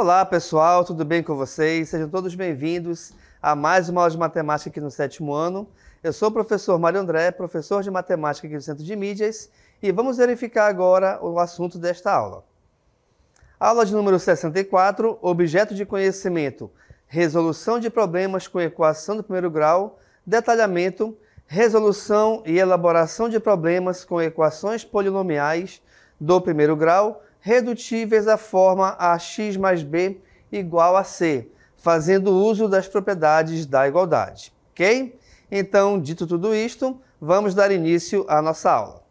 Olá pessoal, tudo bem com vocês? Sejam todos bem-vindos a mais uma aula de matemática aqui no 7º ano. Eu sou o professor Mário André, professor de matemática aqui do Centro de Mídias, e vamos verificar agora o assunto desta aula. Aula de número 64, objeto de conhecimento, resolução de problemas com equação do primeiro grau, detalhamento, resolução e elaboração de problemas com equações polinomiais do primeiro grau, redutíveis à forma ax mais b igual a c, fazendo uso das propriedades da igualdade. Ok? Então, dito tudo isto, vamos dar início à nossa aula.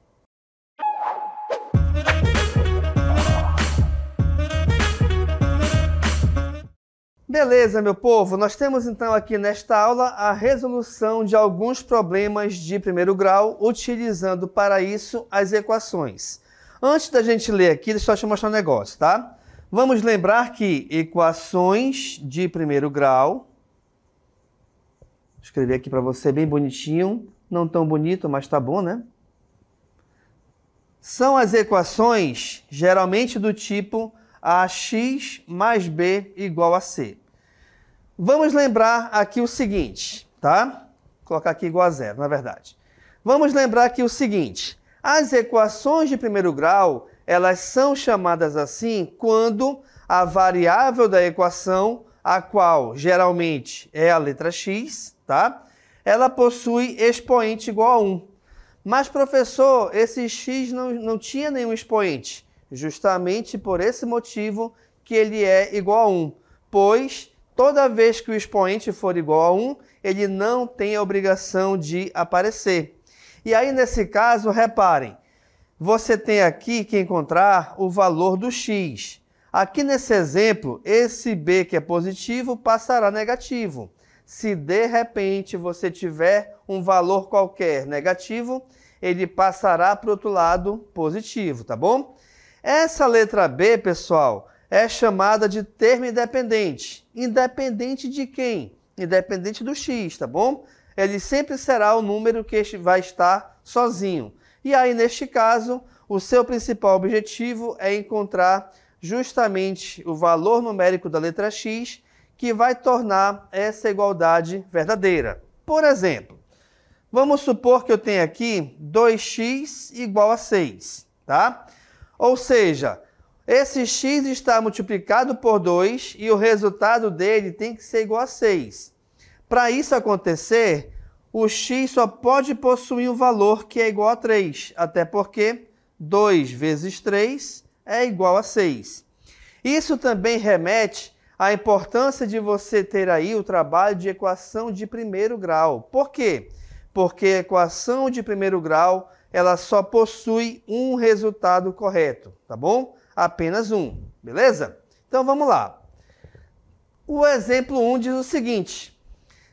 Beleza, meu povo? Nós temos então aqui nesta aula a resolução de alguns problemas de primeiro grau, utilizando para isso as equações. Antes da gente ler aqui, deixa eu te mostrar um negócio, tá? Vamos lembrar que equações de primeiro grau, vou escrever aqui para você bem bonitinho, não tão bonito, mas tá bom, né? São as equações geralmente do tipo ax mais b igual a c. Vamos lembrar aqui o seguinte, tá? Vou colocar aqui igual a zero, na verdade. Vamos lembrar aqui o seguinte. As equações de primeiro grau, elas são chamadas assim quando a variável da equação, a qual geralmente é a letra x, tá? Ela possui expoente igual a 1. Mas, professor, esse x não tinha nenhum expoente. Justamente por esse motivo que ele é igual a 1. Pois, toda vez que o expoente for igual a 1, ele não tem a obrigação de aparecer. E aí, nesse caso, reparem, você tem aqui que encontrar o valor do x. Aqui nesse exemplo, esse b que é positivo passará negativo. Se de repente você tiver um valor qualquer negativo, ele passará para o outro lado positivo, tá bom? Essa letra b, pessoal, é chamada de termo independente. Independente de quem? Independente do x, tá bom? Ele sempre será o número que vai estar sozinho. E aí, neste caso, o seu principal objetivo é encontrar justamente o valor numérico da letra x que vai tornar essa igualdade verdadeira. Por exemplo, vamos supor que eu tenho aqui 2x igual a 6, tá? Ou seja, esse x está multiplicado por 2 e o resultado dele tem que ser igual a 6. Para isso acontecer, o x só pode possuir um valor que é igual a 3, até porque 2 vezes 3 é igual a 6. Isso também remete à importância de você ter aí o trabalho de equação de primeiro grau. Por quê? Porque a equação de primeiro grau, ela só possui um resultado correto, tá bom? Apenas um, beleza? Então vamos lá. O exemplo 1 diz o seguinte: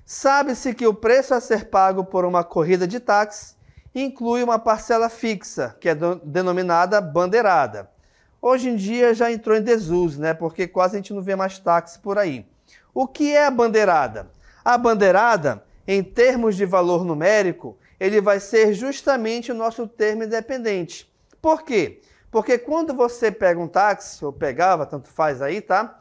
sabe-se que o preço a ser pago por uma corrida de táxi inclui uma parcela fixa, que é denominada bandeirada. Hoje em dia já entrou em desuso, né? Porque quase a gente não vê mais táxi por aí. O que é a bandeirada? A bandeirada, em termos de valor numérico, ele vai ser justamente o nosso termo independente. Por quê? Porque quando você pega um táxi, ou pegava, tanto faz aí, tá?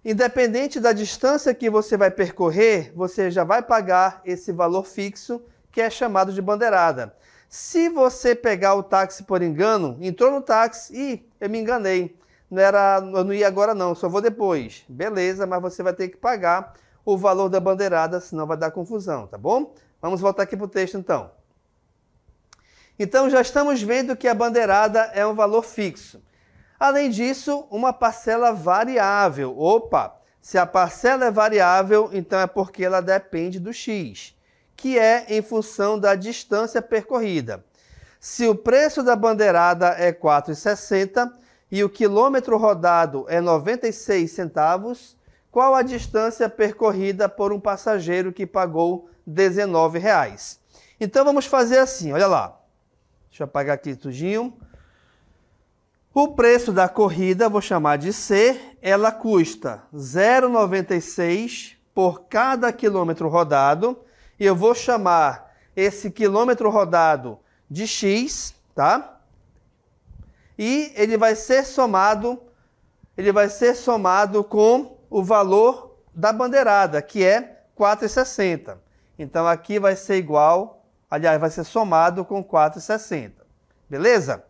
Independente da distância que você vai percorrer, você já vai pagar esse valor fixo, que é chamado de bandeirada. Se você pegar o táxi por engano, entrou no táxi e eu me enganei, eu não ia agora não, só vou depois. Beleza, mas você vai ter que pagar o valor da bandeirada, senão vai dar confusão, tá bom? Vamos voltar aqui para o texto então. Então já estamos vendo que a bandeirada é um valor fixo. Além disso, uma parcela variável. Opa, se a parcela é variável, então é porque ela depende do x, que é em função da distância percorrida. Se o preço da bandeirada é R$ 4,60 e o quilômetro rodado é 96 centavos, qual a distância percorrida por um passageiro que pagou R$ 19,00? Então vamos fazer assim, olha lá. Deixa eu apagar aqui tudinho. O preço da corrida, vou chamar de C, ela custa 0,96 por cada quilômetro rodado. E eu vou chamar esse quilômetro rodado de X, tá? E ele vai ser somado ele vai ser somado com o valor da bandeirada, que é 4,60. Então, aqui vai ser igual, aliás, vai ser somado com 4,60. Beleza?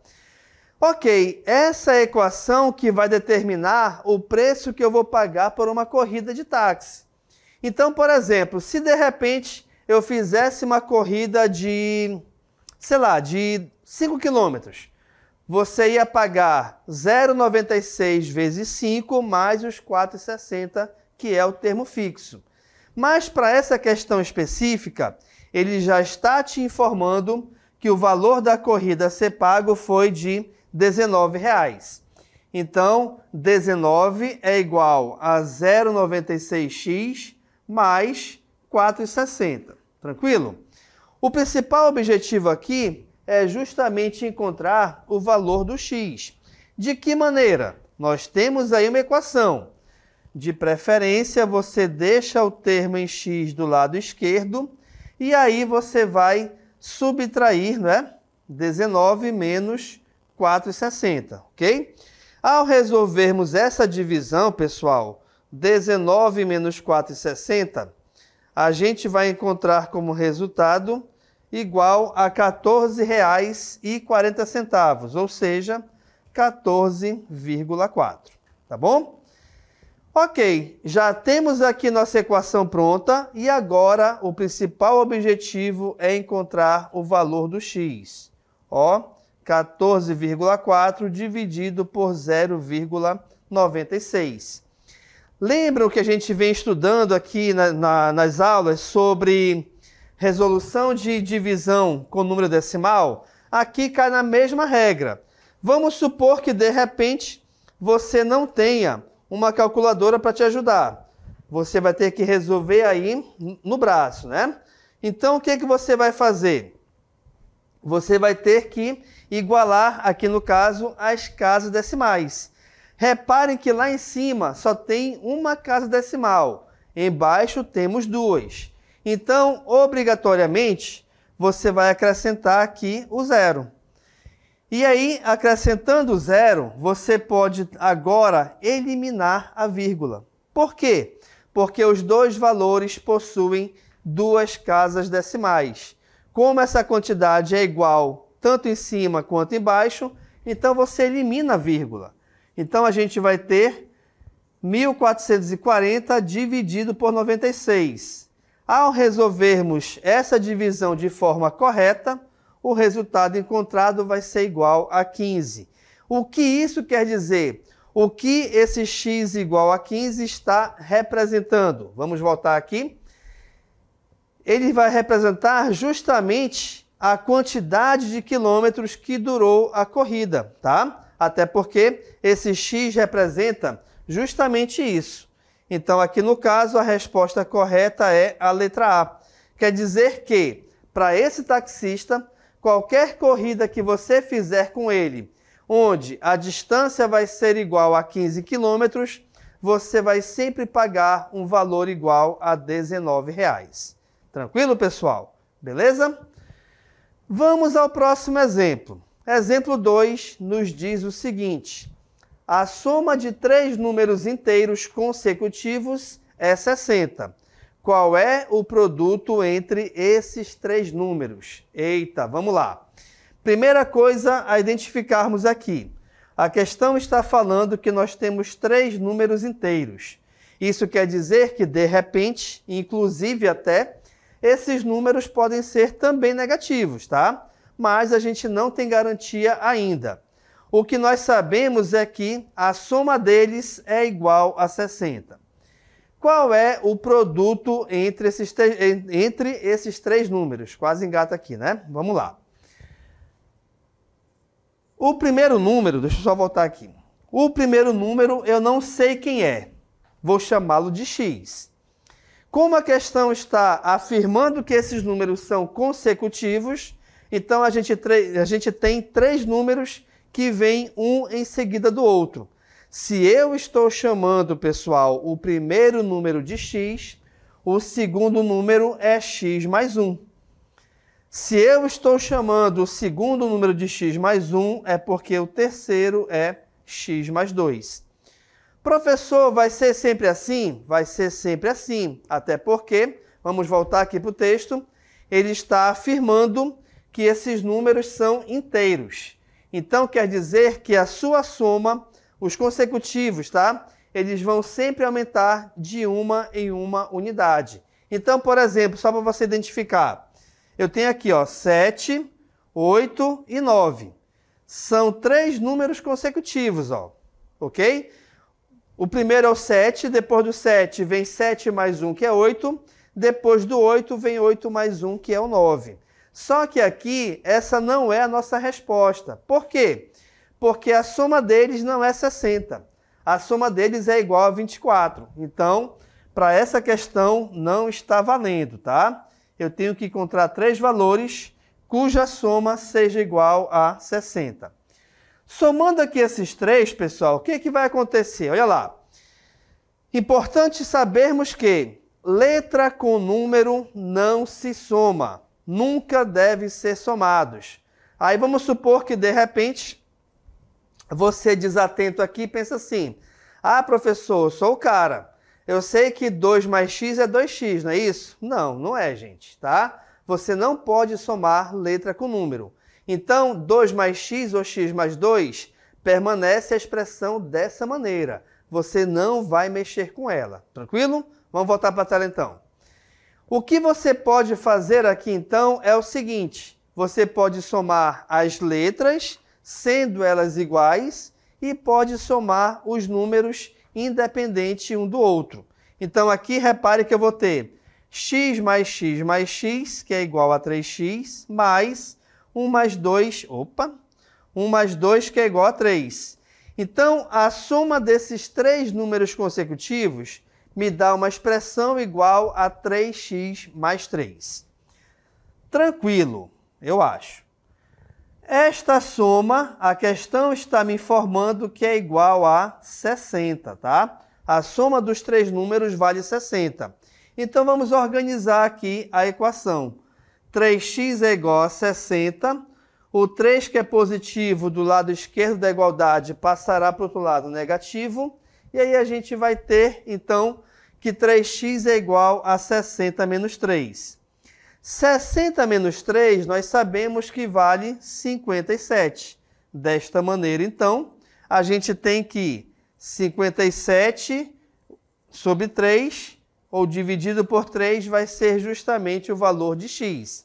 Ok, essa é a equação que vai determinar o preço que eu vou pagar por uma corrida de táxi. Então, por exemplo, se de repente eu fizesse uma corrida de, sei lá, de 5 quilômetros, você ia pagar 0,96 vezes 5 mais os 4,60, que é o termo fixo. Mas para essa questão específica, ele já está te informando que o valor da corrida a ser pago foi de R$19. Então, 19 é igual a 0,96x mais 4,60. Tranquilo? O principal objetivo aqui é justamente encontrar o valor do x. De que maneira? Nós temos aí uma equação. De preferência, você deixa o termo em x do lado esquerdo e aí você vai subtrair, né? 19 menos 4,60, ok? Ao resolvermos essa divisão, pessoal, 19 menos 4,60, a gente vai encontrar como resultado igual a R$ 14,40, ou seja, 14,4, tá bom? Ok, já temos aqui nossa equação pronta e agora o principal objetivo é encontrar o valor do x. Ó, 14,4 dividido por 0,96. Lembram que a gente vem estudando aqui nas aulas sobre resolução de divisão com número decimal? Aqui cai na mesma regra. Vamos supor que, de repente, você não tenha uma calculadora para te ajudar. Você vai ter que resolver aí no braço, né? Então, o que você vai fazer? Você vai ter que igualar, aqui no caso, as casas decimais. Reparem que lá em cima só tem uma casa decimal. Embaixo temos duas. Então, obrigatoriamente, você vai acrescentar aqui o zero. E aí, acrescentando o zero, você pode agora eliminar a vírgula. Por quê? Porque os dois valores possuem duas casas decimais. Como essa quantidade é igual tanto em cima quanto embaixo, então você elimina a vírgula. Então, a gente vai ter 1.440 dividido por 96. Ao resolvermos essa divisão de forma correta, o resultado encontrado vai ser igual a 15. O que isso quer dizer? O que esse x igual a 15 está representando? Vamos voltar aqui. Ele vai representar justamente a quantidade de quilômetros que durou a corrida, tá? Até porque esse x representa justamente isso. Então, aqui no caso, a resposta correta é a letra A. Quer dizer que, para esse taxista, qualquer corrida que você fizer com ele, onde a distância vai ser igual a 15 quilômetros, você vai sempre pagar um valor igual a R$19. Tranquilo, pessoal? Beleza? Vamos ao próximo exemplo. Exemplo 2 nos diz o seguinte: a soma de 3 números inteiros consecutivos é 60. Qual é o produto entre esses 3 números? Eita, vamos lá. Primeira coisa a identificarmos aqui. A questão está falando que nós temos 3 números inteiros. Isso quer dizer que, de repente, inclusive até, esses números podem ser também negativos, tá? Mas a gente não tem garantia ainda. O que nós sabemos é que a soma deles é igual a 60. Qual é o produto entre esses 3 números? Quase engata aqui, né? Vamos lá. O primeiro número, deixa eu só voltar aqui. O primeiro número eu não sei quem é. Vou chamá-lo de x. Como a questão está afirmando que esses números são consecutivos, então a gente tem 3 números que vêm um em seguida do outro. Se eu estou chamando, pessoal, o primeiro número de x, o segundo número é x mais 1. Se eu estou chamando o segundo número de x mais 1, é porque o terceiro é x mais 2. Professor, vai ser sempre assim? Vai ser sempre assim, até porque, vamos voltar aqui para o texto, ele está afirmando que esses números são inteiros. Então, quer dizer que a sua soma, os consecutivos, tá? Eles vão sempre aumentar de uma em uma unidade. Então, por exemplo, só para você identificar, eu tenho aqui, ó, 7, 8 e 9. São 3 números consecutivos, ó, ok? O primeiro é o 7, depois do 7 vem 7 mais 1, que é 8. Depois do 8 vem 8 mais 1, que é o 9. Só que aqui, essa não é a nossa resposta. Por quê? Porque a soma deles não é 60. A soma deles é igual a 24. Então, para essa questão, não está valendo, tá? Eu tenho que encontrar 3 valores cuja soma seja igual a 60. Somando aqui esses 3, pessoal, o que vai acontecer? Olha lá. Importante sabermos que letra com número não se soma. Nunca deve ser somados. Aí vamos supor que, de repente, você desatento aqui pensa assim, ah, professor, eu sou o cara. Eu sei que 2 mais x é 2x, não é isso? Não, não é, gente, tá? Você não pode somar letra com número. Então, 2 mais x ou x mais 2 permanece a expressão dessa maneira. Você não vai mexer com ela. Tranquilo? Vamos voltar para a tela então. O que você pode fazer aqui então é o seguinte. Você pode somar as letras, sendo elas iguais, e pode somar os números independente um do outro. Então aqui repare que eu vou ter x mais x, que é igual a 3x, mais 1 mais 2, 1 mais 2, que é igual a 3. Então, a soma desses 3 números consecutivos me dá uma expressão igual a 3x mais 3. Tranquilo, eu acho. Esta soma, a questão está me informando que é igual a 60, tá? A soma dos 3 números vale 60. Então, vamos organizar aqui a equação. 3x é igual a 60. O 3, que é positivo, do lado esquerdo da igualdade, passará para o outro lado negativo. E aí a gente vai ter, então, que 3x é igual a 60 menos 3. 60 menos 3, nós sabemos que vale 57. Desta maneira, então, a gente tem que 57 sobre 3, ou dividido por 3, vai ser justamente o valor de x.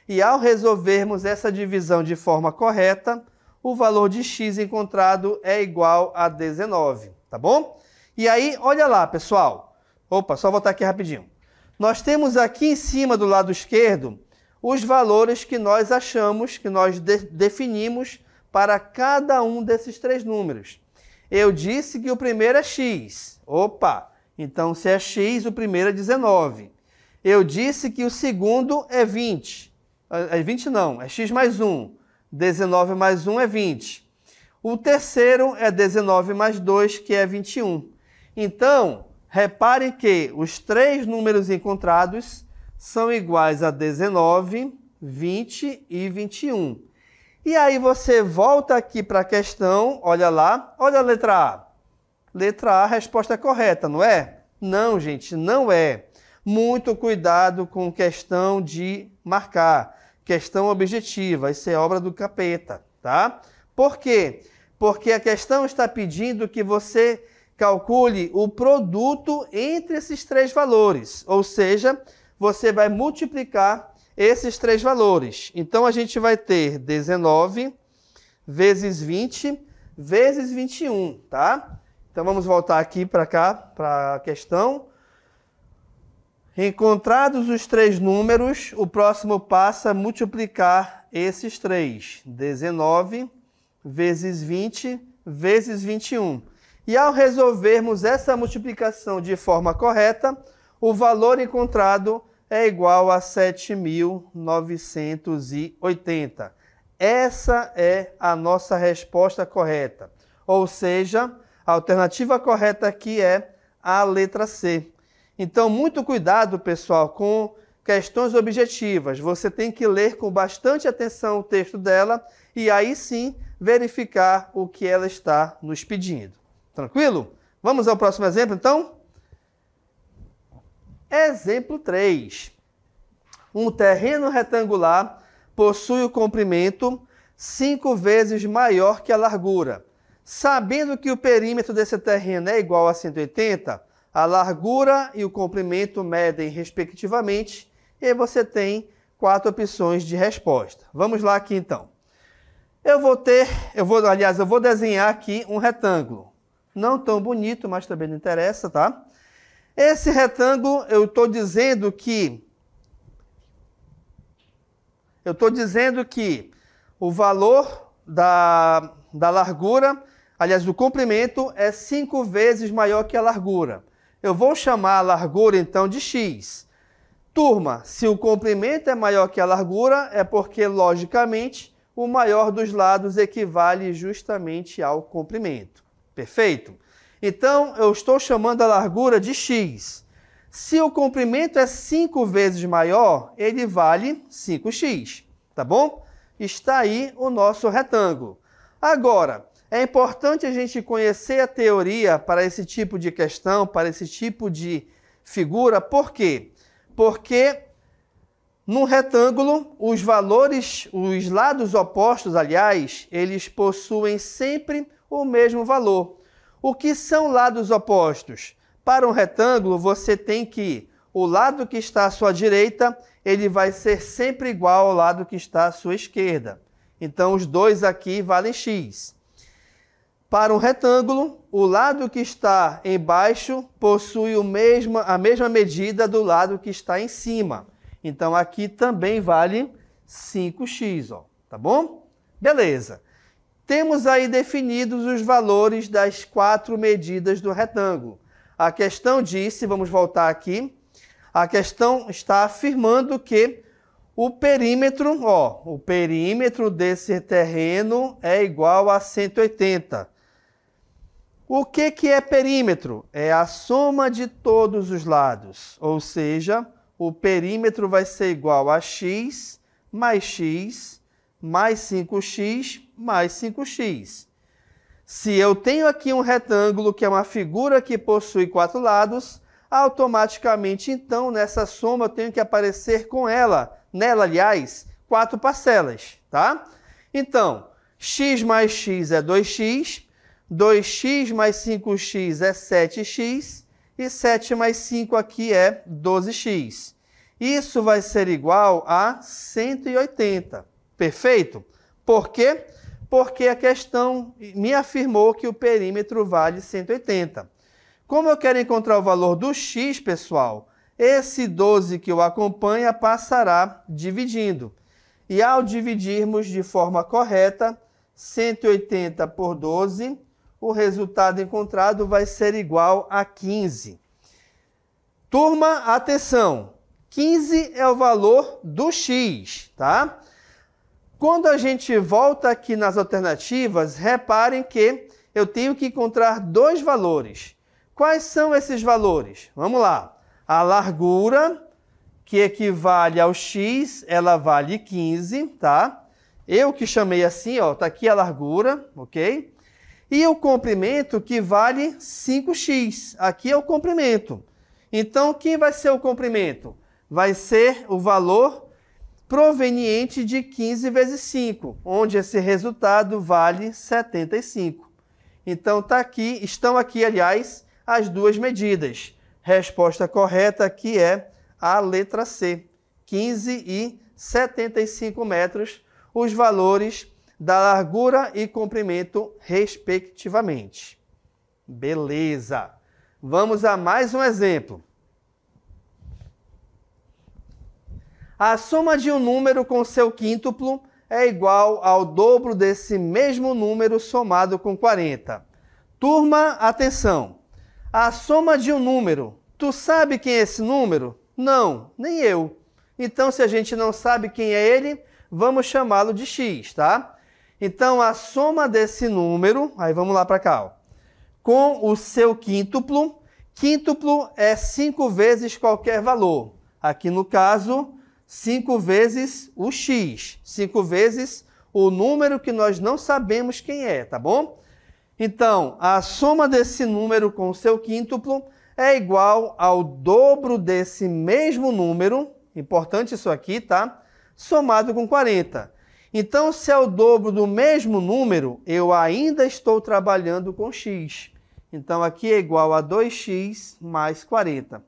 E ao resolvermos essa divisão de forma correta, o valor de x encontrado é igual a 19, tá bom? E aí, olha lá, pessoal. Opa, só voltar aqui rapidinho. Nós temos aqui em cima do lado esquerdo os valores que nós achamos, que nós definimos para cada um desses 3 números. Eu disse que o primeiro é x. Opa! Então, se é x, o primeiro é 19. Eu disse que o segundo é 20. É 20 não, é x mais 1. 19 mais 1 é 20. O terceiro é 19 mais 2, que é 21. Então, reparem que os 3 números encontrados são iguais a 19, 20 e 21. E aí você volta aqui para a questão, olha lá, olha a letra A. Letra A, a resposta é correta, não é? Não, gente, não é. Muito cuidado com questão de marcar. Questão objetiva, isso é obra do capeta, tá? Por quê? Porque a questão está pedindo que você calcule o produto entre esses 3 valores. Ou seja, você vai multiplicar esses 3 valores. Então, a gente vai ter 19 vezes 20 vezes 21, tá? Então, vamos voltar aqui para cá, para a questão. Encontrados os 3 números, o próximo passo é multiplicar esses 3. 19 vezes 20 vezes 21. E ao resolvermos essa multiplicação de forma correta, o valor encontrado é igual a 7.980. Essa é a nossa resposta correta. Ou seja, a alternativa correta aqui é a letra C. Então, muito cuidado, pessoal, com questões objetivas. Você tem que ler com bastante atenção o texto dela e aí sim verificar o que ela está nos pedindo. Tranquilo? Vamos ao próximo exemplo, então? Exemplo 3. Um terreno retangular possui o comprimento 5 vezes maior que a largura. Sabendo que o perímetro desse terreno é igual a 180, a largura e o comprimento medem respectivamente, e você tem 4 opções de resposta. Vamos lá aqui então. Eu vou desenhar aqui um retângulo. Não tão bonito, mas também não interessa, tá? Esse retângulo, eu estou dizendo que o valor da largura, aliás, do comprimento, é 5 vezes maior que a largura. Eu vou chamar a largura, então, de x. Turma, se o comprimento é maior que a largura, é porque, logicamente, o maior dos lados equivale justamente ao comprimento. Perfeito? Então, eu estou chamando a largura de x. Se o comprimento é 5 vezes maior, ele vale 5x. Tá bom? Está aí o nosso retângulo. Agora, é importante a gente conhecer a teoria para esse tipo de questão, para esse tipo de figura. Por quê? Porque no retângulo, os lados opostos, aliás, eles possuem sempre o mesmo valor. O que são lados opostos? Para um retângulo, você tem que o lado que está à sua direita, ele vai ser sempre igual ao lado que está à sua esquerda. Então, os dois aqui valem x. Para um retângulo, o lado que está embaixo possui a mesma medida do lado que está em cima. Então, aqui também vale 5x, ó, tá bom? Beleza. Temos aí definidos os valores das 4 medidas do retângulo. A questão disse, vamos voltar aqui, a questão está afirmando que o perímetro desse terreno é igual a 180. O que é perímetro? É a soma de todos os lados, ou seja, o perímetro vai ser igual a x mais 5x mais 5x. Se eu tenho aqui um retângulo, que é uma figura que possui 4 lados, automaticamente, então, nessa soma eu tenho que aparecer nela, aliás, 4 parcelas, tá? Então, x mais x é 2x, 2x mais 5x é 7x, e 7 mais 5 aqui é 12x. Isso vai ser igual a 180. Perfeito? Por quê? Porque a questão me afirmou que o perímetro vale 180. Como eu quero encontrar o valor do x, pessoal, esse 12 que o acompanha passará dividindo. E ao dividirmos de forma correta, 180 por 12, o resultado encontrado vai ser igual a 15. Turma, atenção! 15 é o valor do x, tá? Quando a gente volta aqui nas alternativas, reparem que eu tenho que encontrar 2 valores. Quais são esses valores? Vamos lá. A largura, que equivale ao x, ela vale 15, tá? Eu que chamei assim, ó, tá aqui a largura, ok? E o comprimento, que vale 5x. Aqui é o comprimento. Então, quem vai ser o comprimento? Vai ser o valor proveniente de 15 vezes 5, onde esse resultado vale 75. Então, estão aqui, aliás, as 2 medidas. Resposta correta aqui é a letra C, 15 e 75 metros, os valores da largura e comprimento, respectivamente. Beleza! Vamos a mais um exemplo. A soma de um número com seu quíntuplo é igual ao dobro desse mesmo número somado com 40. Turma, atenção! A soma de um número, tu sabe quem é esse número? Não, nem eu. Então, se a gente não sabe quem é ele, vamos chamá-lo de x, tá? Então, a soma desse número, aí vamos lá para cá, ó, com o seu quíntuplo. Quíntuplo é 5 vezes qualquer valor. Aqui no caso, 5 vezes o x, 5 vezes o número que nós não sabemos quem é, tá bom? Então, a soma desse número com o seu quíntuplo é igual ao dobro desse mesmo número, importante isso aqui, tá? Somado com 40. Então, se é o dobro do mesmo número, eu ainda estou trabalhando com x. Então, aqui é igual a 2x mais 40.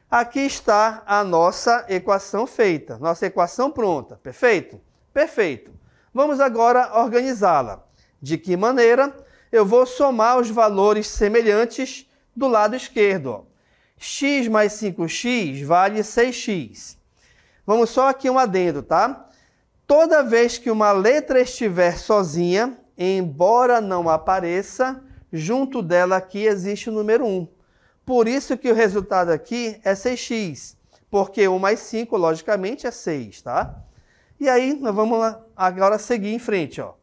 Aqui está a nossa equação feita, nossa equação pronta. Perfeito? Perfeito. Vamos agora organizá-la. De que maneira? Eu vou somar os valores semelhantes do lado esquerdo. Ó. X mais 5x vale 6x. Vamos só aqui um adendo, tá? Toda vez que uma letra estiver sozinha, embora não apareça, junto dela aqui existe o número 1. Por isso que o resultado aqui é 6x, porque 1 mais 5, logicamente, é 6, tá? E aí, nós vamos lá agora seguir em frente, ó.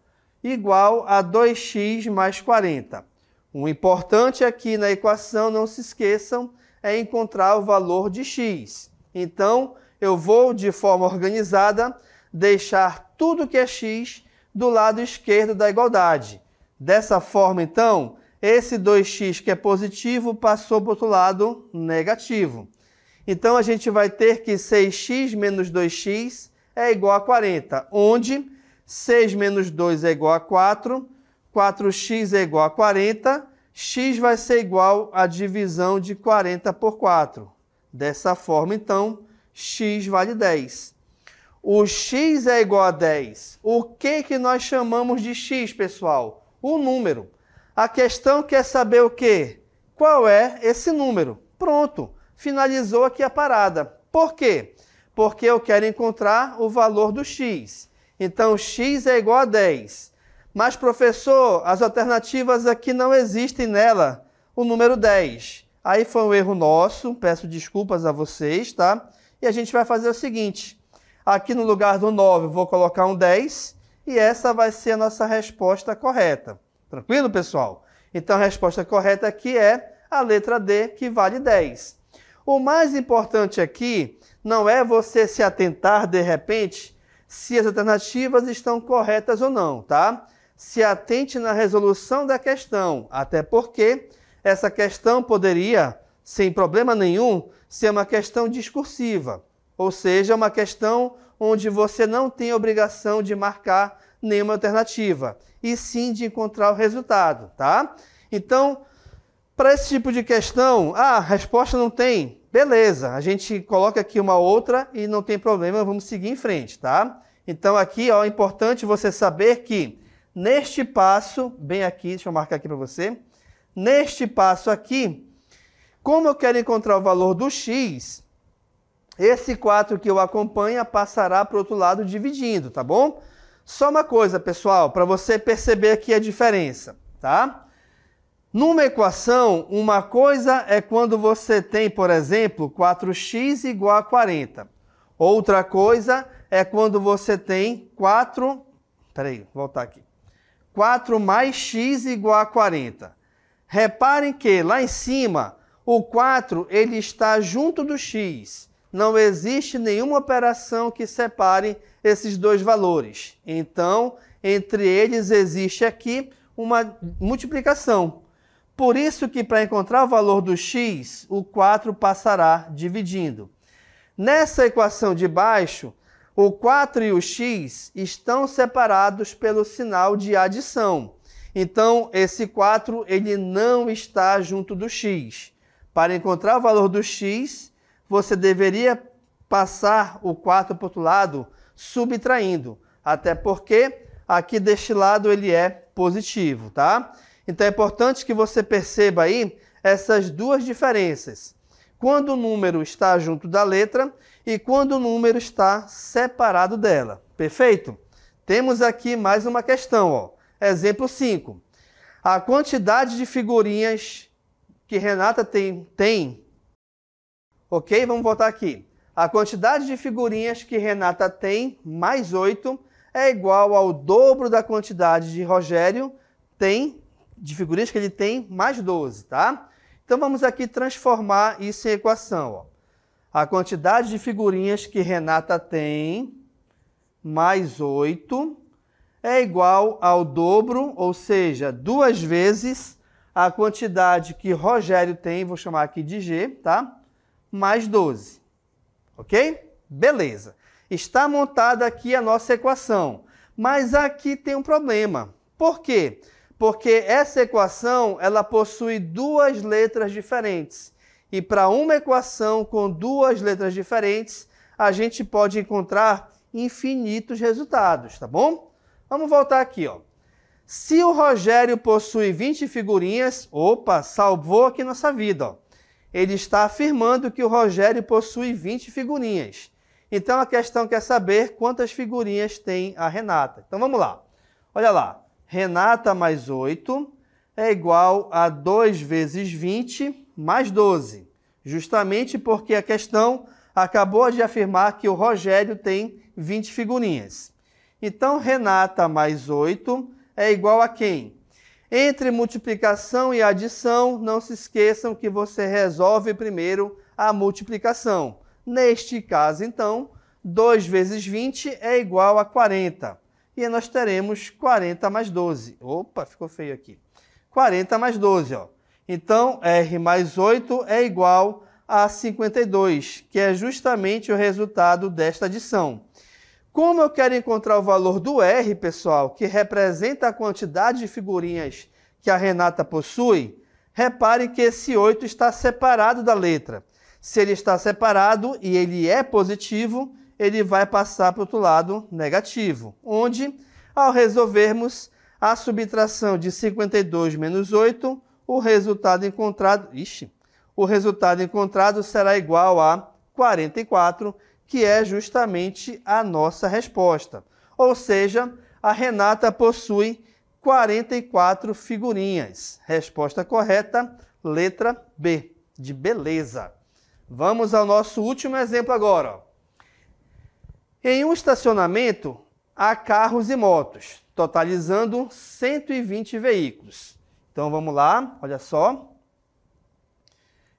Igual a 2x mais 40. O importante aqui na equação, não se esqueçam, é encontrar o valor de x. Então, eu vou, de forma organizada, deixar tudo que é x do lado esquerdo da igualdade. Dessa forma, então, esse 2x que é positivo passou para o outro lado negativo. Então, a gente vai ter que 6x menos 2x é igual a 40, onde 6 menos 2 é igual a 4, 4x é igual a 40, x vai ser igual à divisão de 40 por 4. Dessa forma, então, x vale 10. O x é igual a 10. O que nós chamamos de x, pessoal? O número. A questão quer saber o quê? Qual é esse número? Pronto, finalizou aqui a parada. Por quê? Porque eu quero encontrar o valor do x. Então, x é igual a 10. Mas, professor, as alternativas aqui não existem nela, o número 10. Aí foi um erro nosso, peço desculpas a vocês, tá? E a gente vai fazer o seguinte. Aqui no lugar do 9, eu vou colocar um 10 e essa vai ser a nossa resposta correta. Tranquilo, pessoal? Então, a resposta correta aqui é a letra D, que vale 10. O mais importante aqui não é você se atentar, de repente, se as alternativas estão corretas ou não, tá? Se atente na resolução da questão, até porque essa questão poderia, sem problema nenhum, ser uma questão discursiva. Ou seja, uma questão onde você não tem obrigação de marcar nenhuma alternativa, e sim de encontrar o resultado, tá? Então, para esse tipo de questão, a resposta não tem, beleza, a gente coloca aqui uma outra e não tem problema, vamos seguir em frente, tá? Então, aqui, ó, é importante você saber que neste passo, bem aqui, deixa eu marcar aqui para você, neste passo aqui, como eu quero encontrar o valor do x, esse 4 que eu acompanho passará para o outro lado dividindo, tá bom? Só uma coisa, pessoal, para você perceber aqui a diferença, tá? Numa equação, uma coisa é quando você tem, por exemplo, 4x igual a 40. Outra coisa é quando você tem 4 mais x igual a 40. Reparem que lá em cima, o 4 ele está junto do x. Não existe nenhuma operação que separe esses dois valores. Então, entre eles existe aqui uma multiplicação. Por isso que para encontrar o valor do x, o 4 passará dividindo. Nessa equação de baixo, o 4 e o x estão separados pelo sinal de adição. Então, esse 4 ele não está junto do x. Para encontrar o valor do x, você deveria passar o 4 para o outro lado, subtraindo. Até porque aqui deste lado ele é positivo, tá? Então é importante que você perceba aí essas duas diferenças. Quando o número está junto da letra e quando o número está separado dela. Perfeito? Temos aqui mais uma questão, ó. Exemplo 5. A quantidade de figurinhas que Renata tem. Ok? Vamos voltar aqui. A quantidade de figurinhas que Renata tem, mais 8, é igual ao dobro da quantidade de Rogério de figurinhas que ele tem, mais 12, tá? Então, vamos aqui transformar isso em equação, ó. A quantidade de figurinhas que Renata tem, mais 8, é igual ao dobro, ou seja, 2 vezes a quantidade que Rogério tem, vou chamar aqui de G, tá? Mais 12. Ok? Beleza. Está montada aqui a nossa equação, mas aqui tem um problema. Por quê? Porque essa equação ela possui 2 letras diferentes. E para uma equação com 2 letras diferentes, a gente pode encontrar infinitos resultados, tá bom? Vamos voltar aqui, ó. Se o Rogério possui 20 figurinhas, opa, salvou aqui nossa vida, ó. Ele está afirmando que o Rogério possui 20 figurinhas. Então a questão quer saber quantas figurinhas tem a Renata. Então vamos lá. Olha lá. Renata mais 8 é igual a 2 vezes 20 mais 12. Justamente porque a questão acabou de afirmar que o Rogério tem 20 figurinhas. Então, Renata mais 8 é igual a quem? Entre multiplicação e adição, não se esqueçam que você resolve primeiro a multiplicação. Neste caso, então, 2 vezes 20 é igual a 40. E aí nós teremos 40 mais 12. Opa, ficou feio aqui. 40 mais 12, ó. Então, R mais 8 é igual a 52, que é justamente o resultado desta adição. Como eu quero encontrar o valor do R, pessoal, que representa a quantidade de figurinhas que a Renata possui, repare que esse 8 está separado da letra. Se ele está separado e ele é positivo, ele vai passar para o outro lado negativo, onde, ao resolvermos a subtração de 52 menos 8, o resultado encontrado será igual a 44, que é justamente a nossa resposta. Ou seja, a Renata possui 44 figurinhas. Resposta correta, letra B, de beleza. Vamos ao nosso último exemplo agora, ó. Em um estacionamento, há carros e motos, totalizando 120 veículos. Então, vamos lá, olha só.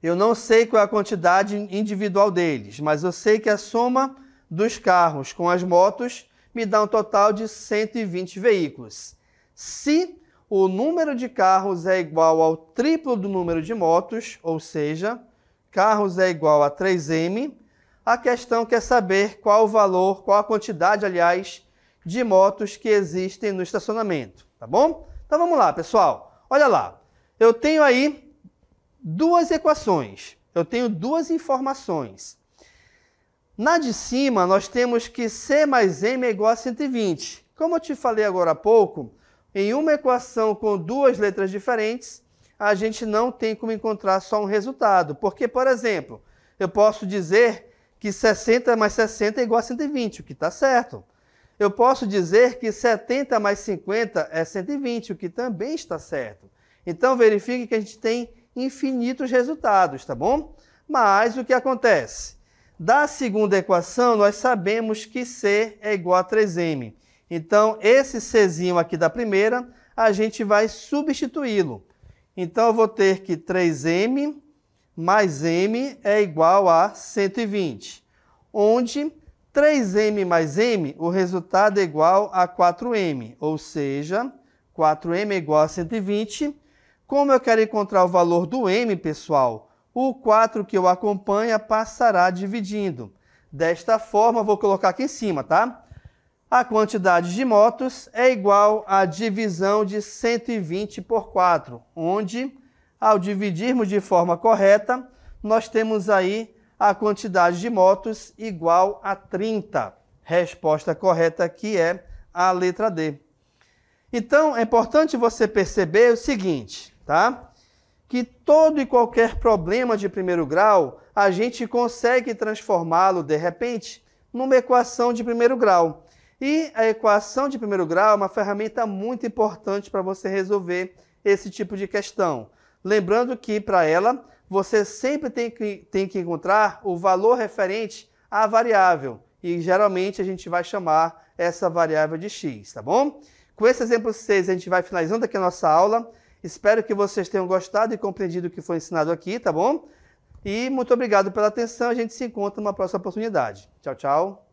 Eu não sei qual é a quantidade individual deles, mas eu sei que a soma dos carros com as motos me dá um total de 120 veículos. Se o número de carros é igual ao triplo do número de motos, ou seja, carros é igual a 3M, a questão quer saber qual o valor, qual a quantidade, aliás, de motos que existem no estacionamento, tá bom? Então vamos lá, pessoal. Olha lá, eu tenho aí 2 equações, eu tenho 2 informações. Na de cima, nós temos que C mais M é igual a 120. Como eu te falei agora há pouco, em uma equação com 2 letras diferentes, a gente não tem como encontrar só um resultado. Porque, por exemplo, eu posso dizer que 60 mais 60 é igual a 120, o que está certo. Eu posso dizer que 70 mais 50 é 120, o que também está certo. Então, verifique que a gente tem infinitos resultados, tá bom? Mas o que acontece? Da segunda equação, nós sabemos que C é igual a 3M. Então, esse Czinho aqui da primeira, a gente vai substituí-lo. Então, eu vou ter que 3M mais M é igual a 120, onde 3M mais M, o resultado é igual a 4M, ou seja, 4M é igual a 120. Como eu quero encontrar o valor do M, pessoal, o 4 que eu acompanha passará dividindo. Desta forma, vou colocar aqui em cima, tá? A quantidade de motos é igual à divisão de 120 por 4, onde, ao dividirmos de forma correta, nós temos aí a quantidade de motos igual a 30. Resposta correta aqui é a letra D. Então, é importante você perceber o seguinte, tá? Que todo e qualquer problema de primeiro grau, a gente consegue transformá-lo, de repente, numa equação de primeiro grau. E a equação de primeiro grau é uma ferramenta muito importante para você resolver esse tipo de questão. Lembrando que, para ela, você sempre tem que encontrar o valor referente à variável. E, geralmente, a gente vai chamar essa variável de x, tá bom? Com esse exemplo 6, a gente vai finalizando aqui a nossa aula. Espero que vocês tenham gostado e compreendido o que foi ensinado aqui, tá bom? E muito obrigado pela atenção. A gente se encontra numa próxima oportunidade. Tchau, tchau.